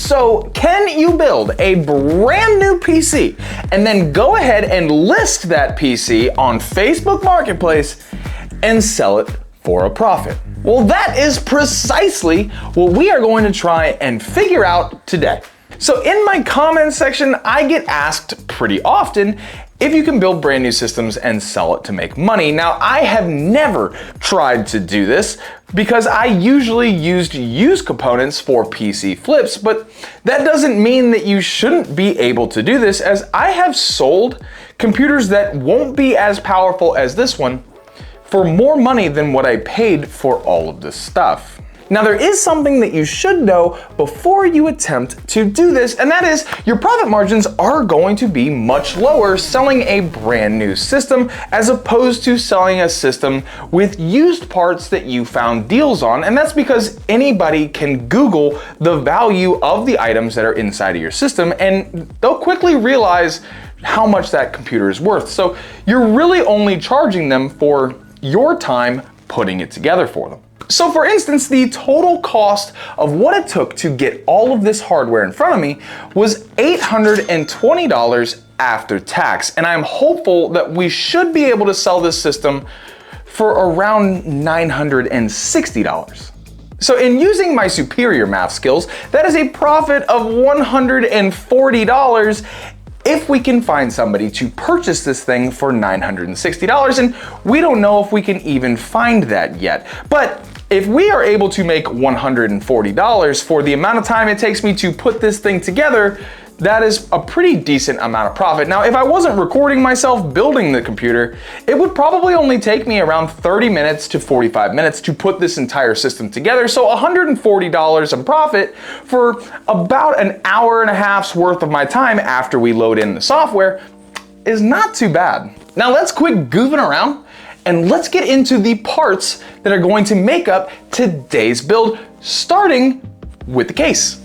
So can you build a brand new PC and then go ahead and list that PC on Facebook Marketplace and sell it for a profit? Well, that is precisely what we are going to try and figure out today. So in my comments section, I get asked pretty often if you can build brand new systems and sell it to make money. Now, I have never tried to do this because I usually used used components for PC flips, but that doesn't mean that you shouldn't be able to do this, as I have sold computers that won't be as powerful as this one for more money than what I paid for all of this stuff. Now, there is something that you should know before you attempt to do this, and that is your profit margins are going to be much lower selling a brand new system as opposed to selling a system with used parts that you found deals on. And that's because anybody can Google the value of the items that are inside of your system, and they'll quickly realize how much that computer is worth. So you're really only charging them for your time putting it together for them. So for instance, the total cost of what it took to get all of this hardware in front of me was $820 after tax. And I'm hopeful that we should be able to sell this system for around $960. So in using my superior math skills, that is a profit of $140 if we can find somebody to purchase this thing for $960, and we don't know if we can even find that yet. But if we are able to make $140 for the amount of time it takes me to put this thing together, that is a pretty decent amount of profit. Now, if I wasn't recording myself building the computer, it would probably only take me around 30 minutes to 45 minutes to put this entire system together. So $140 in profit for about an hour and a half's worth of my time after we load in the software is not too bad. Now let's quit goofing around and let's get into the parts that are going to make up today's build, starting with the case.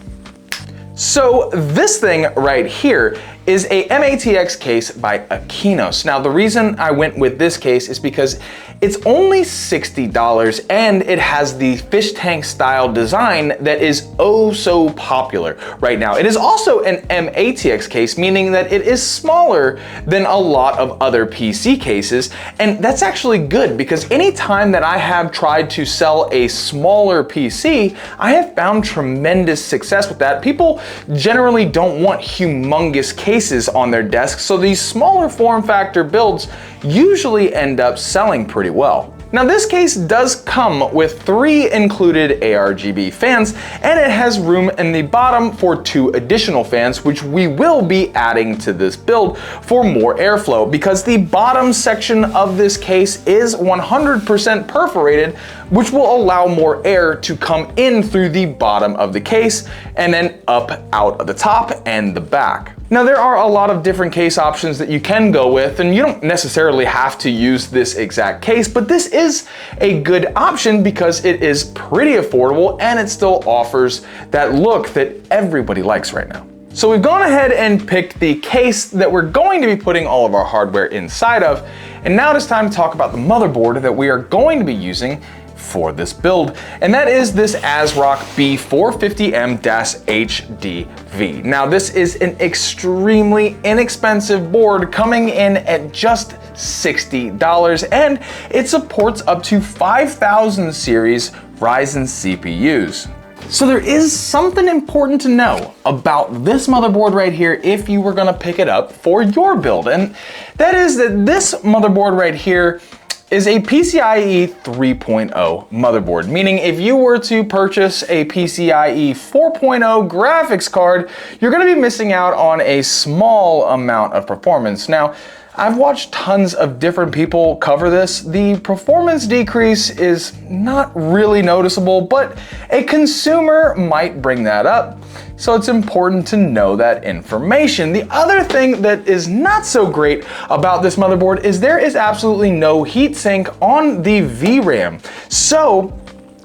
So this thing right here is a MATX case by Aquinos. Now the reason I went with this case is because it's only $60 and it has the fish tank style design that is oh so popular right now. It is also an MATX case, meaning that it is smaller than a lot of other PC cases, and that's actually good because anytime that I have tried to sell a smaller PC, I have found tremendous success with that. People generally don't want humongous cases on their desks, so these smaller form factor builds usually end up selling pretty well. Now this case does come with 3 included ARGB fans, and it has room in the bottom for 2 additional fans, which we will be adding to this build for more airflow, because the bottom section of this case is 100% perforated, which will allow more air to come in through the bottom of the case and then up out of the top and the back. Now there are a lot of different case options that you can go with, and you don't necessarily have to use this exact case, but this is a good option because it is pretty affordable and it still offers that look that everybody likes right now. So we've gone ahead and picked the case that we're going to be putting all of our hardware inside of, and now it's time to talk about the motherboard that we are going to be using for this build, and that is this ASRock B450M-HDV. Now this is an extremely inexpensive board coming in at just $60, and it supports up to 5000 series Ryzen CPUs. So there is something important to know about this motherboard right here if you were gonna pick it up for your build, and that is that this motherboard right here is a PCIe 3.0 motherboard, meaning if you were to purchase a PCIe 4.0 graphics card, you're gonna be missing out on a small amount of performance. Now, I've watched tons of different people cover this. The performance decrease is not really noticeable, but a consumer might bring that up. So it's important to know that information. The other thing that is not so great about this motherboard is there is absolutely no heatsink on the VRAM. So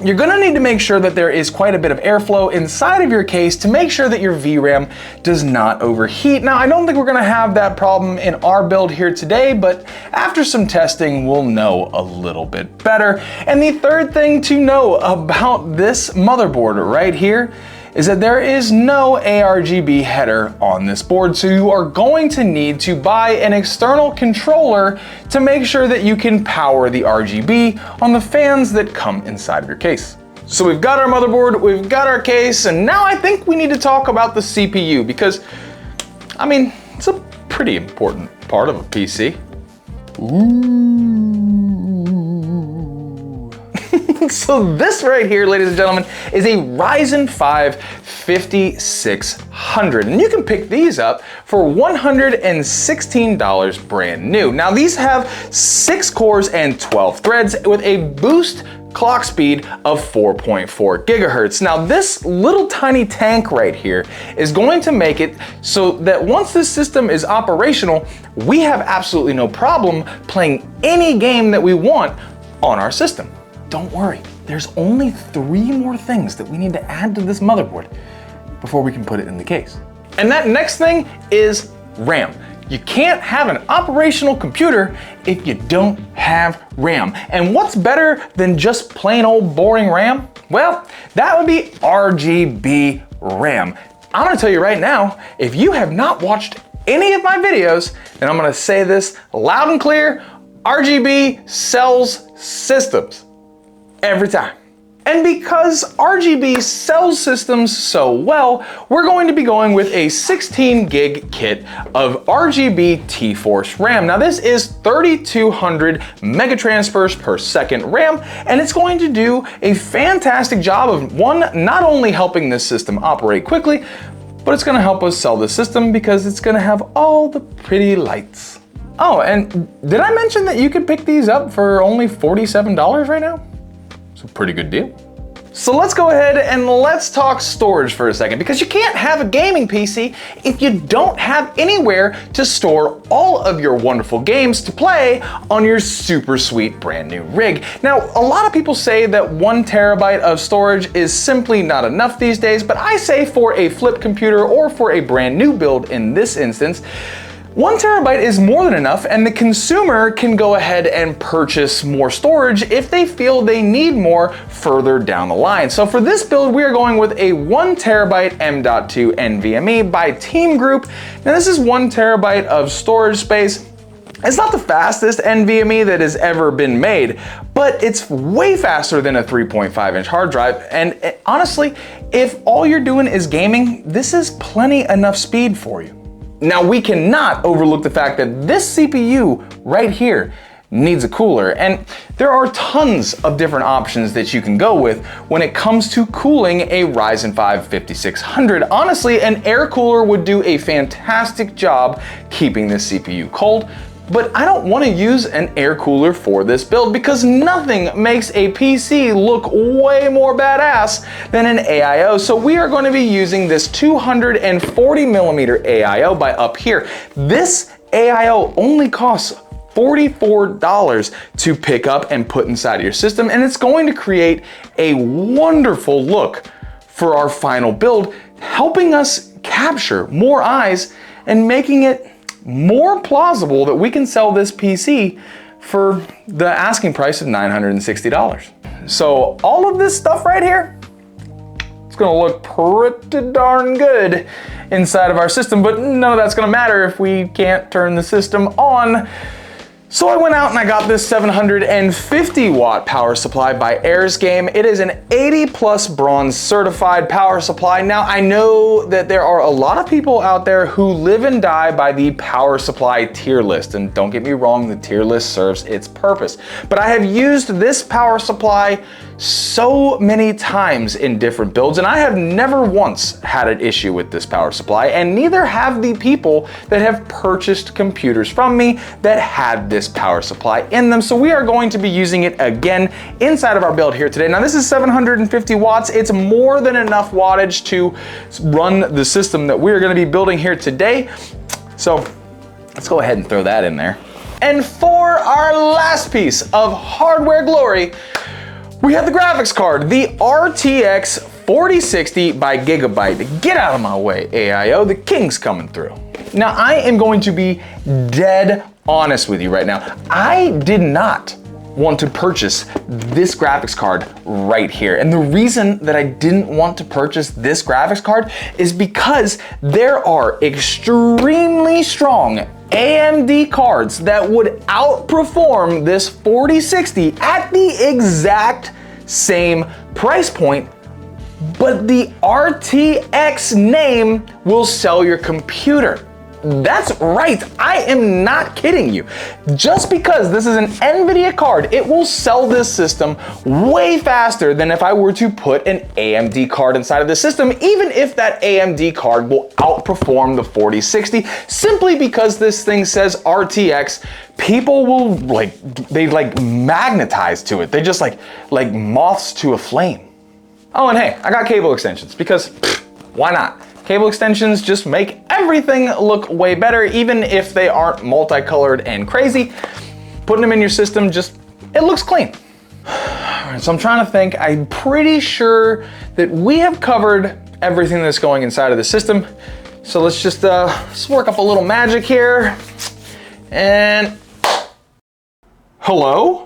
you're gonna need to make sure that there is quite a bit of airflow inside of your case to make sure that your VRAM does not overheat. Now, I don't think we're gonna have that problem in our build here today, but after some testing, we'll know a little bit better. And the third thing to know about this motherboard right here is that there is no ARGB header on this board, so you are going to need to buy an external controller to make sure that you can power the RGB on the fans that come inside of your case. So we've got our motherboard, we've got our case, and now I think we need to talk about the CPU because, I mean, it's a pretty important part of a PC. Ooh. So this right here, ladies and gentlemen, is a Ryzen 5 5600. And you can pick these up for $116 brand new. Now these have 6 cores and 12 threads with a boost clock speed of 4.4 gigahertz. Now this little tiny tank right here is going to make it so that once this system is operational, we have absolutely no problem playing any game that we want on our system. Don't worry, there's only 3 more things that we need to add to this motherboard before we can put it in the case. And that next thing is RAM. You can't have an operational computer if you don't have RAM. And what's better than just plain old boring RAM? Well, that would be RGB RAM. I'm gonna tell you right now, if you have not watched any of my videos, then I'm gonna say this loud and clear, RGB sells systems. Every time. And because RGB sells systems so well, we're going to be going with a 16 gig kit of RGB T-Force RAM. Now this is 3200 megatransfers per second RAM, and it's going to do a fantastic job of not only helping this system operate quickly, but it's gonna help us sell the system because it's gonna have all the pretty lights. Oh, and did I mention that you could pick these up for only $47 right now? It's a pretty good deal. So let's go ahead and let's talk storage for a second, because you can't have a gaming PC if you don't have anywhere to store all of your wonderful games to play on your super sweet brand new rig. Now, a lot of people say that 1 terabyte of storage is simply not enough these days, but I say for a flip computer or for a brand new build in this instance, 1 terabyte is more than enough, and the consumer can go ahead and purchase more storage if they feel they need more further down the line. So for this build, we are going with a 1 terabyte M.2 NVMe by Team Group. Now this is 1 terabyte of storage space. It's not the fastest NVMe that has ever been made, but it's way faster than a 3.5-inch hard drive. And honestly, if all you're doing is gaming, this is plenty enough speed for you. Now we cannot overlook the fact that this CPU right here needs a cooler, and there are tons of different options that you can go with when it comes to cooling a Ryzen 5 5600. Honestly, an air cooler would do a fantastic job keeping this CPU cold, but I don't want to use an air cooler for this build because nothing makes a PC look way more badass than an AIO. So we are going to be using this 240 millimeter AIO by Up Here. This AIO only costs $44 to pick up and put inside of your system, and it's going to create a wonderful look for our final build, helping us capture more eyes and making it more plausible that we can sell this PC for the asking price of $960. So all of this stuff right here, it's gonna look pretty darn good inside of our system, but none of that's gonna matter if we can't turn the system on. So I went out and I got this 750 watt power supply by AirsGame. It is an 80 plus bronze certified power supply. Now I know that there are a lot of people out there who live and die by the power supply tier list. And don't get me wrong, the tier list serves its purpose. But I have used this power supply so many times in different builds, and I have never once had an issue with this power supply, and neither have the people that have purchased computers from me that had this power supply in them. So we are going to be using it again inside of our build here today. Now this is 750 watts. It's more than enough wattage to run the system that we're going to be building here today. So let's go ahead and throw that in there. And for our last piece of hardware glory, we have the graphics card, the RTX 4060 by Gigabyte. Get out of my way, AIO, the king's coming through. Now I am going to be dead honest with you right now. I did not want to purchase this graphics card right here. And the reason that I didn't want to purchase this graphics card is because there are extremely strong AMD cards that would outperform this 4060 at the exact same price point, but the RTX name will sell your computer. That's right, I am not kidding you. Just because this is an NVIDIA card, it will sell this system way faster than if I were to put an AMD card inside of the system, even if that AMD card will outperform the 4060, simply because this thing says RTX. People will they magnetize to it. They just like moths to a flame. Oh, and hey, I got cable extensions because why not? Cable extensions just make everything look way better, even if they aren't multicolored and crazy. Putting them in your system it looks clean. Alright, so I'm trying to think. I'm pretty sure that we have covered everything that's going inside of the system. So let's just work up a little magic here. And hello?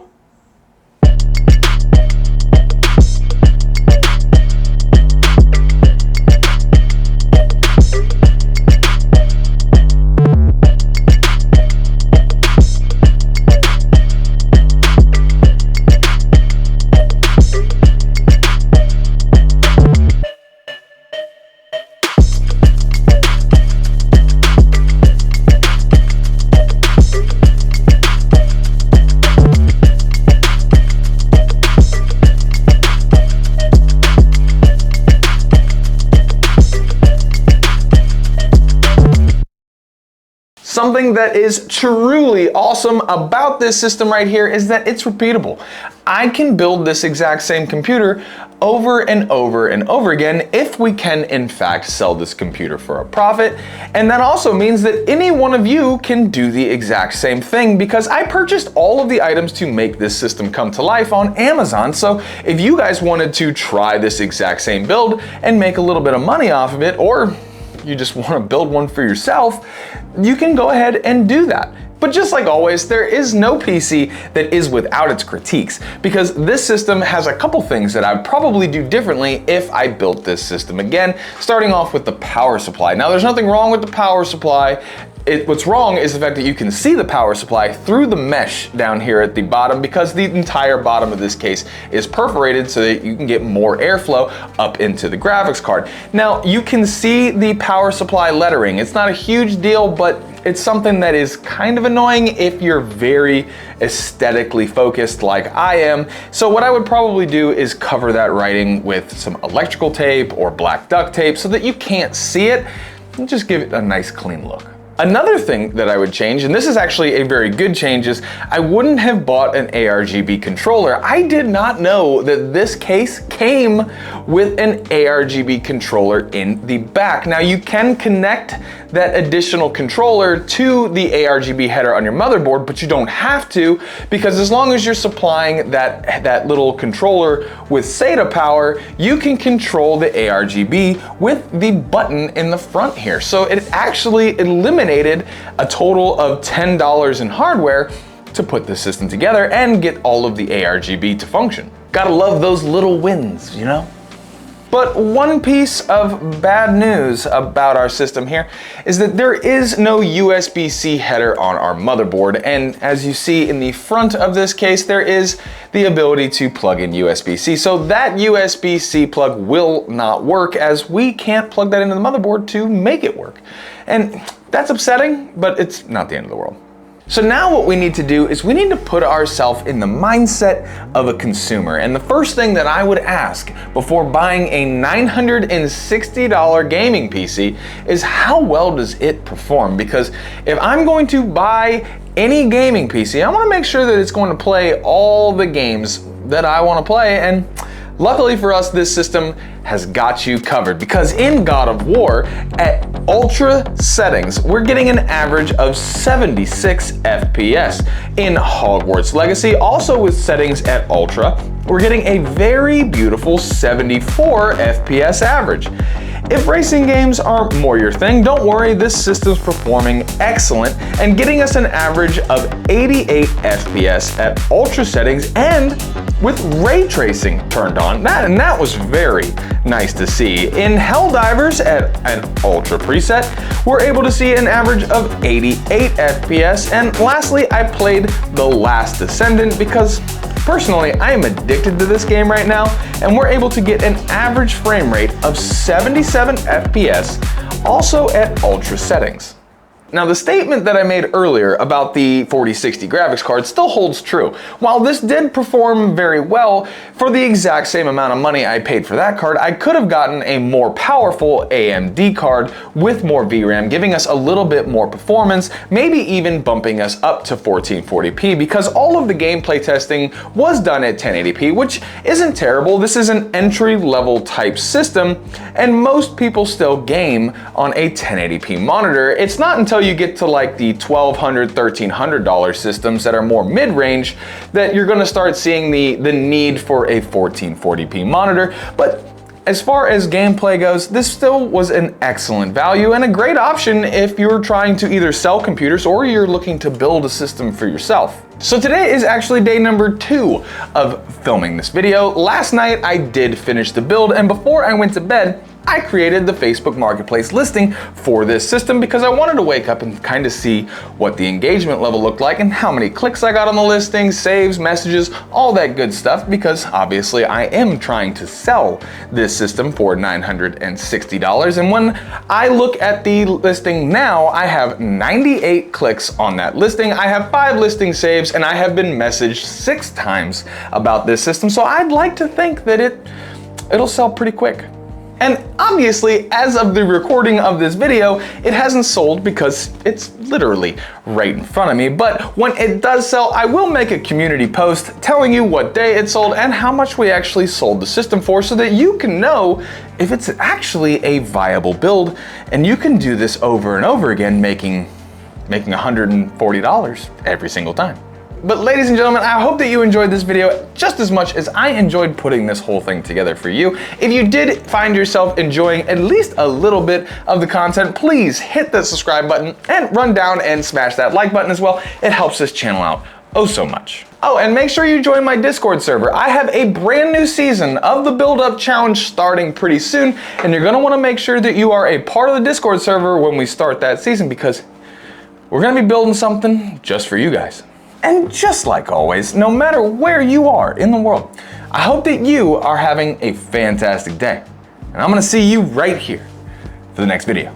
Something that is truly awesome about this system right here is that it's repeatable. I can build this exact same computer over and over and over again if we can in fact sell this computer for a profit. And that also means that any one of you can do the exact same thing, because I purchased all of the items to make this system come to life on Amazon. So if you guys wanted to try this exact same build and make a little bit of money off of it, or you just want to build one for yourself, you can go ahead and do that. But just like always, there is no PC that is without its critiques, because this system has a couple things that I would probably do differently if I built this system again, starting off with the power supply. Now, there's nothing wrong with the power supply. What's wrong is the fact that you can see the power supply through the mesh down here at the bottom, because the entire bottom of this case is perforated so that you can get more airflow up into the graphics card. Now, you can see the power supply lettering. It's not a huge deal, but it's something that is kind of annoying if you're very aesthetically focused like I am. So what I would probably do is cover that writing with some electrical tape or black duct tape so that you can't see it, and just give it a nice clean look. Another thing that I would change, and this is actually a very good change, is I wouldn't have bought an ARGB controller. I did not know that this case came with an ARGB controller in the back. Now, you can connect that additional controller to the ARGB header on your motherboard, but you don't have to, because as long as you're supplying that little controller with SATA power, you can control the ARGB with the button in the front here. So it actually eliminated a total of $10 in hardware to put the system together and get all of the ARGB to function. Gotta love those little wins, you know? But one piece of bad news about our system here is that there is no USB-C header on our motherboard, and as you see in the front of this case, there is the ability to plug in USB-C. So that USB-C plug will not work, as we can't plug that into the motherboard to make it work. And that's upsetting, but it's not the end of the world. So now what we need to do is we need to put ourselves in the mindset of a consumer. And the first thing that I would ask before buying a $960 gaming PC is, how well does it perform? Because if I'm going to buy any gaming PC, I want to make sure that it's going to play all the games that I want to play. And luckily for us, this system has got you covered, because in God of War, at ultra settings, we're getting an average of 76 FPS. In Hogwarts Legacy, also with settings at ultra, we're getting a very beautiful 74 FPS average. If racing games are more your thing, don't worry, this system's performing excellent and getting us an average of 88 FPS at ultra settings and with ray tracing turned on. That was very nice to see. In Helldivers at an ultra preset, we're able to see an average of 88 FPS. And lastly, I played The Last Descendant because personally, I am addicted to this game right now, and we're able to get an average frame rate of 77 FPS, also at ultra settings. Now, the statement that I made earlier about the 4060 graphics card still holds true. While this did perform very well, for the exact same amount of money I paid for that card, I could have gotten a more powerful AMD card with more VRAM, giving us a little bit more performance, maybe even bumping us up to 1440p, because all of the gameplay testing was done at 1080p, which isn't terrible. This is an entry-level type system, and most people still game on a 1080p monitor. It's not until you get to like the $1,200, $1,300 systems that are more mid-range that you're gonna start seeing the need for a 1440p monitor. But as far as gameplay goes, this still was an excellent value and a great option if you're trying to either sell computers or you're looking to build a system for yourself. So today is actually day number 2 of filming this video. Last night I did finish the build, and before I went to bed, I created the Facebook Marketplace listing for this system because I wanted to wake up and kind of see what the engagement level looked like and how many clicks I got on the listing, saves, messages, all that good stuff, because obviously I am trying to sell this system for $960. And when I look at the listing now, I have 98 clicks on that listing. I have 5 listing saves, and I have been messaged 6 times about this system. So I'd like to think that it'll sell pretty quick. And obviously, as of the recording of this video, it hasn't sold because it's literally right in front of me. But when it does sell, I will make a community post telling you what day it sold and how much we actually sold the system for, so that you can know if it's actually a viable build, and you can do this over and over again, making $140 every single time. But ladies and gentlemen, I hope that you enjoyed this video just as much as I enjoyed putting this whole thing together for you. If you did find yourself enjoying at least a little bit of the content, please hit that subscribe button and run down and smash that like button as well. It helps this channel out oh so much. Oh, and make sure you join my Discord server. I have a brand new season of the Build Up Challenge starting pretty soon, and you're gonna wanna make sure that you are a part of the Discord server when we start that season, because we're gonna be building something just for you guys. And just like always, no matter where you are in the world, I hope that you are having a fantastic day. And I'm gonna see you right here for the next video.